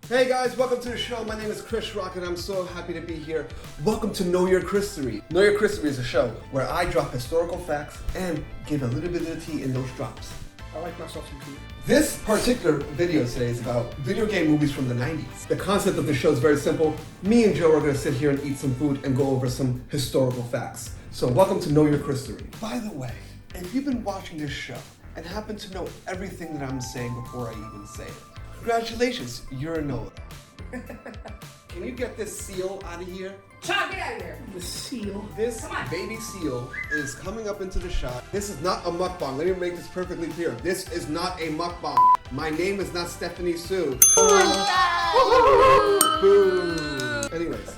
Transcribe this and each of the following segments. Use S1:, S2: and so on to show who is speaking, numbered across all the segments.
S1: Hey guys, welcome to the show. My name is Chris Rock and I'm so happy to be here. Welcome to Know Your Christory. Know Your Christory is a show where I drop historical facts and give a little bit of the tea in those drops.
S2: I like myself some tea.
S1: This particular video today is about video game movies from the 90s. The concept of the show is very simple. Me and Joe are going to sit here and eat some food and go over some historical facts. So welcome to Know Your Christory. By the way, if you've been watching this show and happen to know everything that I'm saying before I even say it, congratulations, you're a know-it-all. Can you get this seal out of here?
S2: Sean, get out of here. The seal.
S1: This baby seal is coming up into the shot. This is not a mukbang. Let me make this perfectly clear. This is not a mukbang. My name is not Stephanie Sue. Anyways,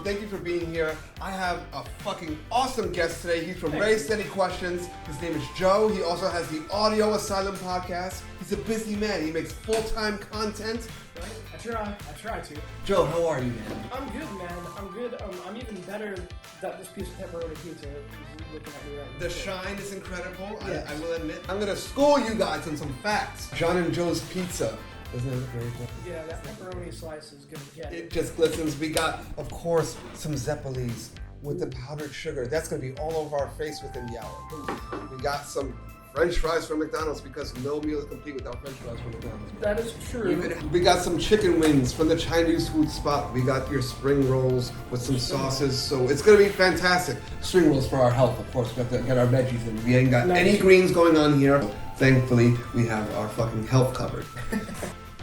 S1: thank you for being here. I have a fucking awesome guest today. He's from Ready Steady Questions. His name is Joe. He also has the Audio Asylum podcast. He's a busy man. He makes full-time content.
S2: Right? I try to.
S1: Joe, how are you, man?
S2: I'm good, man. I'm good. I'm even better that this piece of pepperoni pizza is looking at me right now.
S1: The shine is incredible,
S2: yes.
S1: I will admit. I'm gonna school you guys on some facts. John and Joe's Pizza. Doesn't it look very good?
S2: Yeah, that pepperoni slice is gonna get
S1: It just glistens. We got, of course, some Zeppelis with the powdered sugar. That's gonna be all over our face within the hour. We got some French fries from McDonald's because no meal is complete without French fries from McDonald's.
S2: That is true.
S1: We got some chicken wings from the Chinese food spot. We got your spring rolls with some sauces. So it's gonna be fantastic. Spring rolls for our health, of course. We have to get our veggies in. We ain't got any greens going on here. Thankfully, we have our fucking health covered.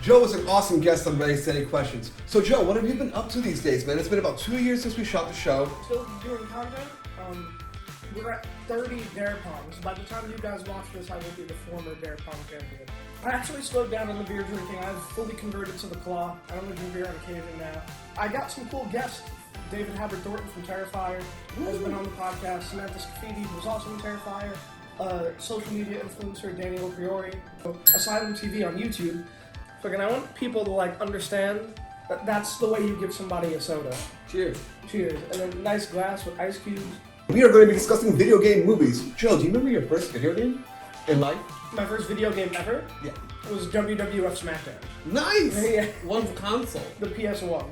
S1: Joe was an awesome guest on Ready Steady Questions. So Joe, what have you been up to these days, man? It's been about 2 years since we shot the show.
S2: Still doing content. We're at 30 bear pongs. By the time you guys watch this, I will be the former bear pong champion. I actually slowed down on the beer drinking. I've fully converted to the claw. I only drink beer on occasion now. I got some cool guests. David Haber Thornton from Terrifier has been on the podcast. Samantha Scafidi, who's also in Terrifier. Social media influencer Daniel Priori. Asylum TV on YouTube. Fucking, I want people to understand that that's the way you give somebody a soda.
S1: Cheers.
S2: Cheers. And then a nice glass with ice cubes.
S1: We are going to be discussing video game movies. Joe, do you remember your first video game in life?
S2: My first video game ever?
S1: Yeah.
S2: Was WWF SmackDown.
S1: Nice!
S2: Yeah.
S1: One console.
S2: The PS1.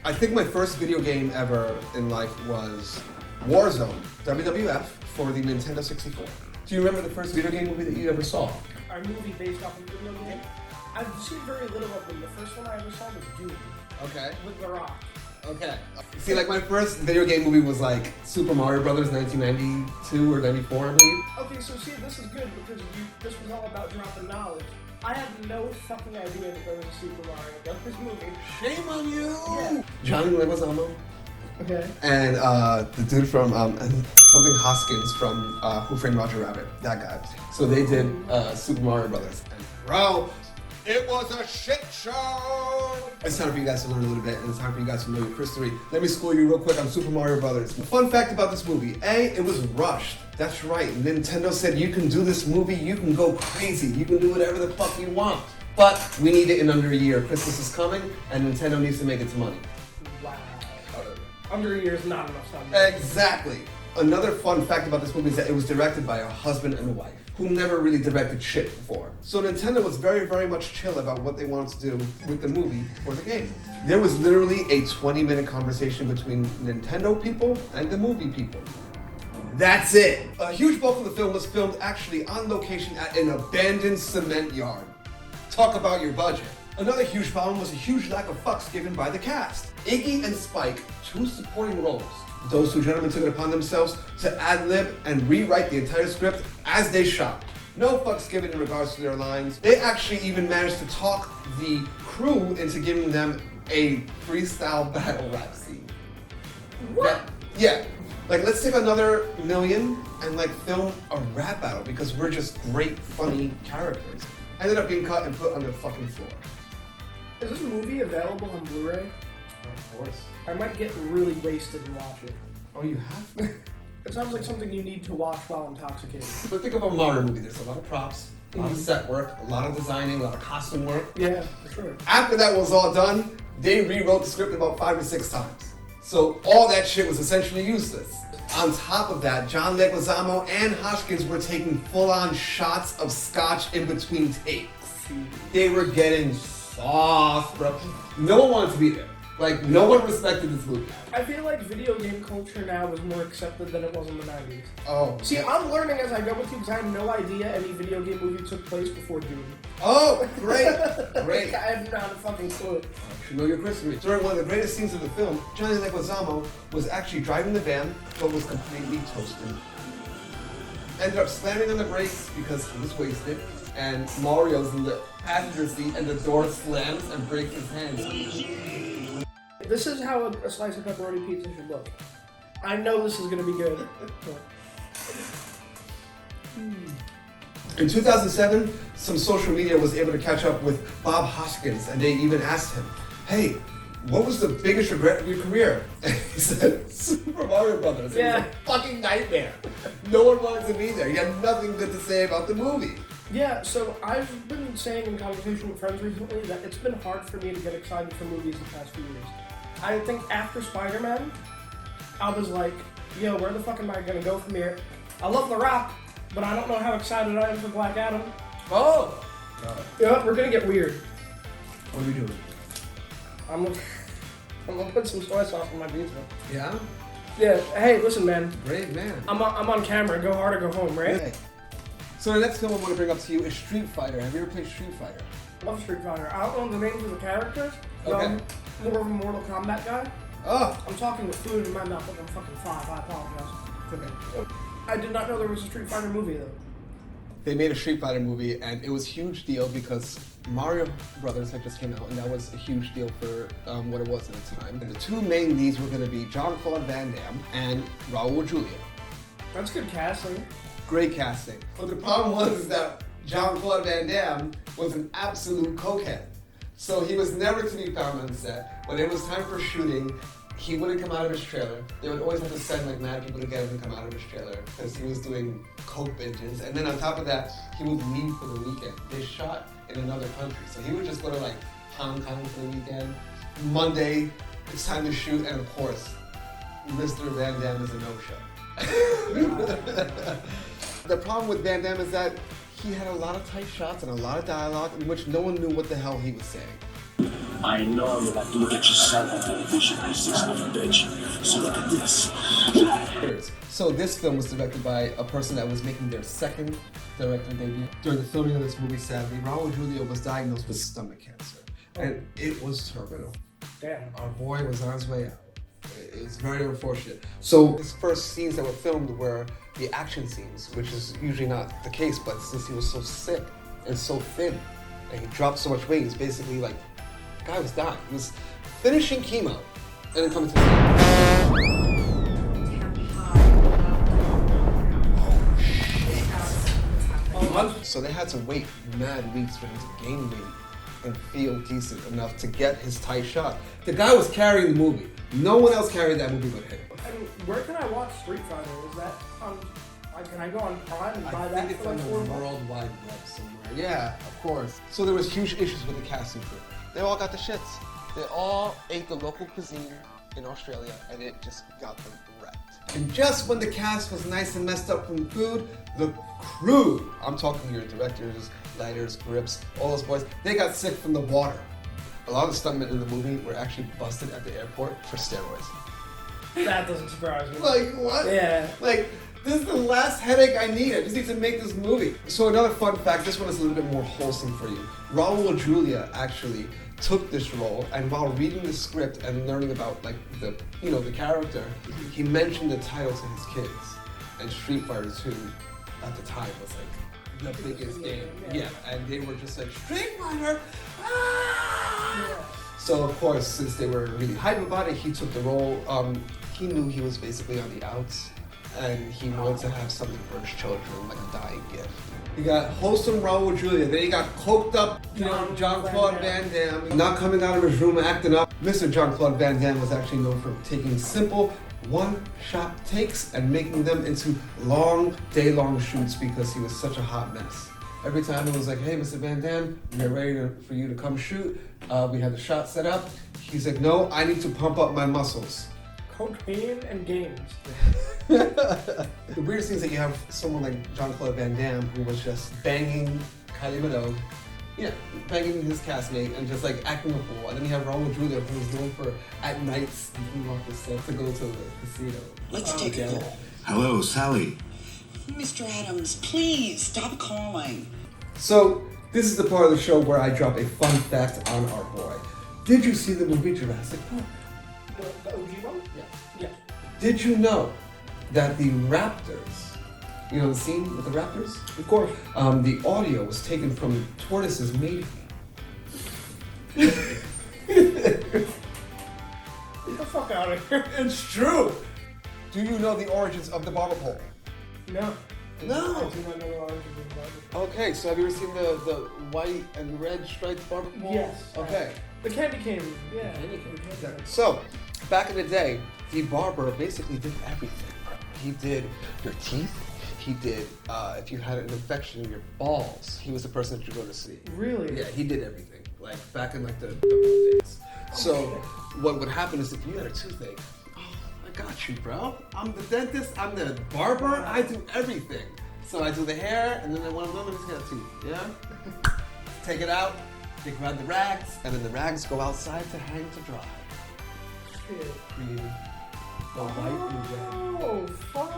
S1: I think my first video game ever in life was Warzone, WWF, for the Nintendo 64. Do you remember the first video game movie that you ever saw?
S2: Our movie based off of a video game? I've seen very little of them. The first one I ever saw was Doom.
S1: Okay.
S2: With The Rock.
S1: Okay. See, my first video game movie was Super Mario Brothers 1992 or 94, I believe.
S2: Okay, so see, this is good because this was all about dropping knowledge. I had no fucking idea that there was a Super Mario Brothers movie.
S1: Shame on you!
S2: Yeah.
S1: Johnny Leguizamo.
S2: Okay.
S1: And the dude from something Hoskins from Who Framed Roger Rabbit. That guy. So they did Super Mario Brothers. And bro, it was a shit show! It's time for you guys to learn a little bit, and it's time for you guys to know your history. Let me school you real quick on Super Mario Brothers. Fun fact about this movie. A, it was rushed. That's right. Nintendo said you can do this movie, you can go crazy, you can do whatever the fuck you want. But we need it in under a year. Christmas is coming, and Nintendo needs to make its money.
S2: Wow. Under a year is not enough time.
S1: Exactly. Another fun fact about this movie is that it was directed by a husband and a wife who never really directed shit before. So Nintendo was very, very much chill about what they wanted to do with the movie or the game. There was literally a 20-minute conversation between Nintendo people and the movie people. That's it. A huge bulk of the film was filmed actually on location at an abandoned cement yard. Talk about your budget. Another huge problem was a huge lack of fucks given by the cast. Iggy and Spike, two supporting roles. Those two gentlemen took it upon themselves to ad-lib and rewrite the entire script as they shot. No fucks given in regards to their lines. They actually even managed to talk the crew into giving them a freestyle battle rap scene.
S2: What?
S1: Yeah. Let's take another million and film a rap battle because we're just great, funny characters. Ended up being cut and put on the fucking floor.
S2: Is this movie available on Blu-ray?
S1: Of course.
S2: I might get really wasted and watch it.
S1: Oh, you have?
S2: It sounds like something you need to watch while intoxicated.
S1: But think of a modern movie. There's a lot of props, a lot of set work, a lot of designing, a lot of costume work.
S2: Yeah, for sure.
S1: After that was all done, they rewrote the script about 5 or 6 times. So all that shit was essentially useless. On top of that, John Leguizamo and Hoskins were taking full-on shots of scotch in between takes. They were getting sauce, bro. No one wanted to be there. Like, no one respected this movie.
S2: I feel like video game culture now is more accepted than it was in the 90s.
S1: Oh.
S2: See, I'm learning as I go with you because I had no idea any video game movie took place before Doom.
S1: Oh, great. Great.
S2: I have not a fucking clue.
S1: You know your Christory. During one of the greatest scenes of the film, Johnny Leguizamo was actually driving the van, but was completely toasted. Ended up slamming on the brakes because he was wasted, and Mario's in the passenger seat, and the door slams and breaks his hand.
S2: This is how a slice of pepperoni pizza should look. I know this is gonna be good.
S1: In 2007, some social media was able to catch up with Bob Hoskins, and they even asked him, "Hey, what was the biggest regret of your career?" And he said, "Super Mario Brothers."
S2: Yeah.
S1: It was a fucking nightmare. No one wanted to be there. He had nothing good to say about the movie.
S2: Yeah, so I've been saying in conversation with friends recently that it's been hard for me to get excited for movies the past few years. I think after Spider-Man, I was like, yo, where the fuck am I gonna go from here? I love The Rock, but I don't know how excited I am for Black Adam.
S1: Oh!
S2: Yeah, we're gonna get weird.
S1: What are we doing?
S2: I'm gonna put some soy sauce on my pizza.
S1: Yeah?
S2: Yeah, hey, listen, man.
S1: Great man.
S2: I'm on camera. Go hard or go home, right?
S1: Okay. So the next film I want to bring up to you is Street Fighter. Have you ever played Street Fighter?
S2: Love Street Fighter. I don't know the names of the characters. But
S1: Okay.
S2: I'm more of a Mortal Kombat guy.
S1: Oh!
S2: I'm talking with food in my mouth like I'm fucking 5. I apologize.
S1: It's okay.
S2: I did not know there was a Street Fighter movie though.
S1: They made a Street Fighter movie, and it was a huge deal because Mario Brothers had just came out, and that was a huge deal for what it was at the time. And the two main leads were going to be Jean-Claude Van Damme and Raul Julia.
S2: That's good casting.
S1: Great casting. But the problem was is that Jean-Claude Van Damme was an absolute cokehead. So he was never to be found on set. When it was time for shooting, he wouldn't come out of his trailer. They would always have to send like mad people to get him to come out of his trailer because he was doing coke binges. And then on top of that, he would leave for the weekend. They shot in another country, so he would just go to like Hong Kong for the weekend. Monday, it's time to shoot, and of course, Mr. Van Damme is a no-show. The problem with Van Damme is that he had a lot of tight shots and a lot of dialogue in which no one knew what the hell he was saying.
S3: I know you like to look at yourself on television, you son of a bitch. So look at this.
S1: So this film was directed by a person that was making their second director debut. During the filming of this movie, sadly, Raul Julia was diagnosed with stomach cancer. And it was terminal.
S2: Damn.
S1: Our boy was on his way out. It was very unfortunate. So his first scenes that were filmed were the action scenes, which is usually not the case, but since he was so sick and so thin, and he dropped so much weight, he's basically like, the guy was dying. He was finishing chemo, and then coming to the So they had to wait mad weeks for him to gain weight and feel decent enough to get his tight shot. The guy was carrying the movie. No one else carried that movie but him.
S2: And where can I watch Street Fighter? Is that on? Can I go on Prime and buy
S1: I
S2: that
S1: think it's
S2: for
S1: on
S2: like
S1: the
S2: $4?
S1: World Wide Web somewhere. Yeah, of course. So there was huge issues with the casting crew. They all got the shits. They all ate the local cuisine in Australia, and it just got them wrecked. And just when the cast was nice and messed up from the food, the crew, I'm talking your directors, lighters, grips, all those boys, they got sick from the water. A lot of the stuntmen in the movie were actually busted at the airport for steroids.
S2: That doesn't surprise me.
S1: Like, what?
S2: Yeah.
S1: Like, this is the last headache I need. I just need to make this movie. So another fun fact, this one is a little bit more wholesome for you. Raul Julia actually took this role, and while reading the script and learning about like the character, he mentioned the title to his kids. And Street Fighter 2 at the time was like the biggest game. Yeah, and they were just like, Street Fighter! Ah!
S2: Yeah.
S1: So of course, since they were really hype about it, he took the role. He knew he was basically on the outs, and he wanted to have something for his children, like a dying gift. You got wholesome Raul Julia, then you got coked up, Jean-Claude Van Damme, not coming out of his room acting up. Mr. Jean-Claude Van Damme was actually known for taking simple, one-shot takes and making them into long, day-long shoots because he was such a hot mess. Every time it was like, hey, Mr. Van Damme, we're ready for you to come shoot. We have the shot set up. He's like, no, I need to pump up my muscles.
S2: Cocaine and games.
S1: The weirdest thing is that you have someone like Jean-Claude Van Damme who was just banging Kylie Minogue Yeah, banging his castmate and just like acting a fool. And then you have Raul Julia, who's known for at nights sneaking off the set to go to the casino.
S4: Let's take a call.
S3: Hello, Sally.
S4: Mr. Adams, please stop calling.
S1: So, this is the part of the show where I drop a fun fact on our boy. Did you see the movie Jurassic Park?
S2: The OG one?
S1: Yeah.
S2: Yeah.
S1: Did you know that the raptors, you know the scene with the raptors?
S2: Of course.
S1: The audio was taken from tortoises mating.
S2: Get the fuck out of here.
S1: It's true! Do you know the origins of the barber pole?
S2: No.
S1: No.
S2: I do not know the origin of the Bible.
S1: Okay, so have you ever seen the white and red striped barber pole?
S2: Yes.
S1: Okay.
S2: The candy cane. Yeah.
S1: So, back in the day, the barber basically did everything. He did your teeth. He did, if you had an infection in your balls, he was the person that you go to see.
S2: Really?
S1: Yeah, he did everything. Like, back in like the old days. So, what would happen is if you had a toothache, I got you, bro. I'm the dentist, I'm the barber, I do everything. So I do the hair, and then one of them is got teeth, yeah? Take it out, they grab the rags, and then the rags go outside to hang to dry.
S2: Shit.
S1: Green, the white and red.
S2: Oh, fuck.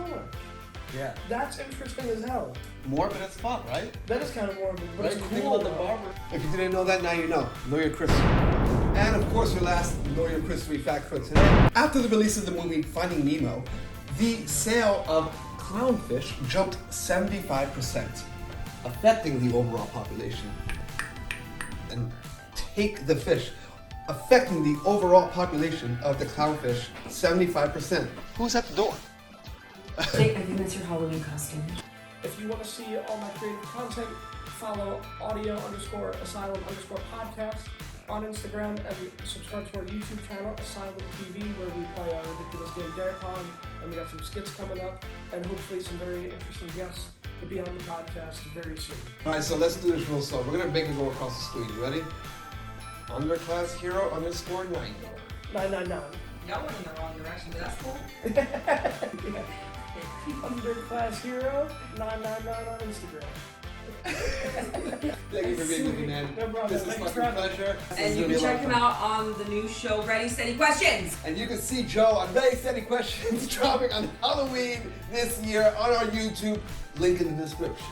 S1: Yeah.
S2: That's interesting as hell.
S1: Morbid as fuck, right?
S2: That is kind of morbid, but
S1: Right?
S2: it's
S1: You
S2: cool.
S1: think about the
S2: though.
S1: barber. If you didn't know that, now you know. Know Your Christory. And of course, your last Know Your Christory fact for today. After the release of the movie Finding Nemo, the sale of clownfish jumped 75%, affecting the overall population. And take the fish, affecting the overall population of the clownfish 75%. Who's at the door?
S5: I think that's your Halloween costume.
S2: If you want to see all my creative content, follow audio_asylum_podcast on Instagram and subscribe to our YouTube channel, Asylum TV, where we play a ridiculous game Dare Pong, and we got some skits coming up, and hopefully some very interesting guests to be on the podcast very soon.
S1: Alright, so let's do this real slow. We're gonna make it go across the screen. You ready? Underclass hero _9.
S2: 999.
S5: Y'all went in the wrong direction, but that's cool.
S2: Underclass hero 999 on Instagram.
S1: Thank you for being with me, man.
S2: No problem.
S1: This is
S2: Thanks
S1: fucking
S2: for having me.
S1: pleasure.
S5: And you can check him out on the new show, Ready Steady Questions.
S1: And you can see Joe on Very Steady Questions dropping on Halloween this year on our YouTube. Link in the description.